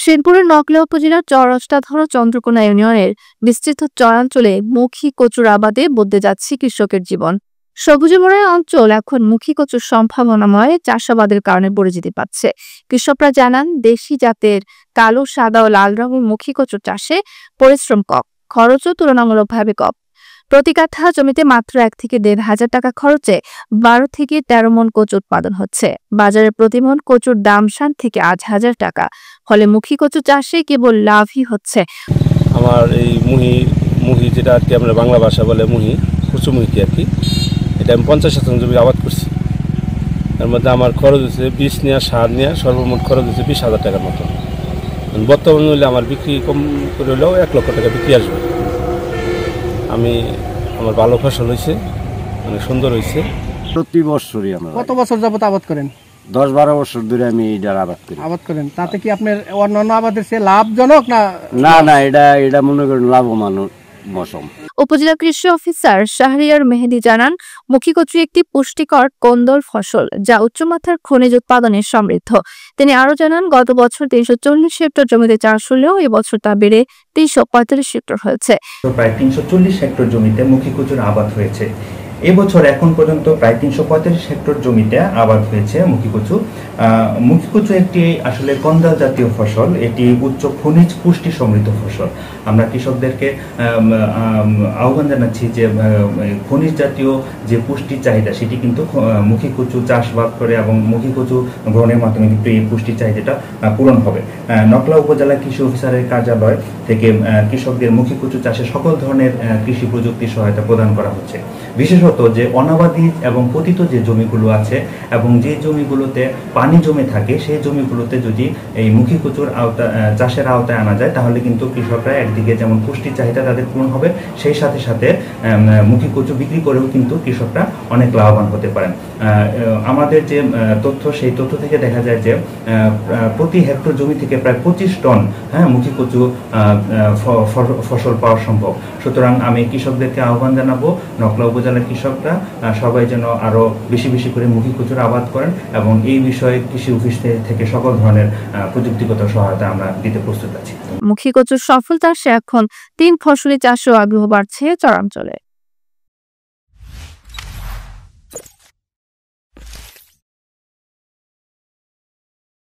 শেরপুরের নকলা উপজেলার চর-অষ্টাধর চন্দ্রকোনা ইউনিয়নের বিস্তৃত চরাঞ্চলে মুখী কচুর আবাদে বদলে যাচ্ছে কৃষকের জীবন। সবুজে মোড়া অঞ্চল এখন মুখী কচুর সম্ভাবনাময় চাষাবাদের কারণে পরিচিতি পাচ্ছে। কৃষকরা জানান, দেশি জাতের কালো, সাদা ও লাল রঙের মুখী কচুর চাষে পরিশ্রম কম, খরচও তুলনামূলকভাবে কম। প্রতি কাঠা জমিতে মাত্র 1 থেকে 1.5 হাজার টাকা খরচে 12 থেকে 13 মণ কচু উৎপাদন হচ্ছে। বাজারে প্রতি মণ কচুর দাম 7 থেকে 8 হাজার টাকা। ফলে মুখী কচু চাষে কেবল লাভই হচ্ছে। আমার এই মুহি যেটা আর কি আমরা বাংলা ভাষা বলে মুহি, কচুমুখী আর কি, এটা আমি 50 শতাংশ জমি আবাদ করছি। এর মধ্যে আমার খরচ হচ্ছে বীজ নেওয়া, সার নেওয়া, সর্বমোট খরচ হচ্ছে 20,000 টাকার মতো। বর্তমানে হলে আমার বিক্রি কম করে হলেও 1 লক্ষ টাকা বিক্রি আসবে। আমার ভালো ফসল হয়েছে, অনেক সুন্দর হয়েছে। প্রতি বছরই আমরা। কত বছর যাবত আবাদ করেন? 10-12 বছর ধরে আমি এটার আবাদ করি। তাতে কি আপনার অন্যান্য আবাদের চেয়ে লাভজনক না? না, এটা মনে করেন লাভবান মৌসুম। উপজেলা কৃষি অফিসার শাহরিয়ার মেহেদি জানান, মুখী কচু একটি পুষ্টিকর কোন্দল ফসল যা উচ্চমাত্রার খনিজ উৎপাদনে সমৃদ্ধ। তিনি আরো জানান, গত বছর 340 হেক্টর জমিতে চাষ হলেও এবছর তা বেড়ে 345 হেক্টর হয়েছে। প্রায় 340 হেক্টর জমিতে মুখী কচুর আবাদ হয়েছে। এবছর এখন পর্যন্ত প্রায় 345 হেক্টর জমিতে আবাদ হয়েছে মুখী কচু। মুখী কচু একটি আসলে কন্দাল জাতীয় ফসল, এটি উচ্চ খনিজ পুষ্টি সমৃদ্ধ ফসল। আমরা কৃষকদেরকে আহ্বান জানাচ্ছি যে খনিজ জাতীয় যে পুষ্টির চাহিদা সেটি কিন্তু মুখী কচু চাষবাদ করে এবং মুখী কচু গ্রহণের মাধ্যমে কিন্তু এই পুষ্টির চাহিদাটা পূরণ হবে। নকলা উপজেলা কৃষি অফিসারের কার্যালয় থেকে কৃষকদের মুখী কচু চাষে সকল ধরনের কৃষি প্রযুক্তি সহায়তা প্রদান করা হচ্ছে। বিশেষত যে অনাবাদি এবং পতিত যে জমিগুলো আছে এবং যে জমিগুলোতে পানি জমে থাকে সেই জমিগুলোতে যদি এই মুখী কচুর চাষের আওতায় আনা যায় তাহলে কিন্তু কৃষকরা একদিকে যেমন পুষ্টির চাহিদা তাদের পূরণ হবে, সেই সাথে সাথে মুখী কচু বিক্রি করেও কিন্তু কৃষকরা অনেক লাভবান হতে পারেন। আমাদের যে তথ্য, সেই তথ্য থেকে দেখা যায় যে প্রতি হেক্টর জমি থেকে প্রায় 25 টন মুখী কচু ফসল পাওয়া সম্ভব। সুতরাং আমি কৃষকদেরকে আহ্বান জানাবো, নকলা উপজেলার কৃষকরা সবাই যেন আরো বেশি বেশি করে মুখী কচুর আবাদ করেন এবং এই বিষয়ে কৃষি অফিস থেকে সকল ধরনের প্রযুক্তিগত সহায়তা আমরা দিতে প্রস্তুত আছি। মুখী কচুর সফল চাষে এখন 3 ফসলি চাষেও আগ্রহ বাড়ছে চরাঞ্চলে।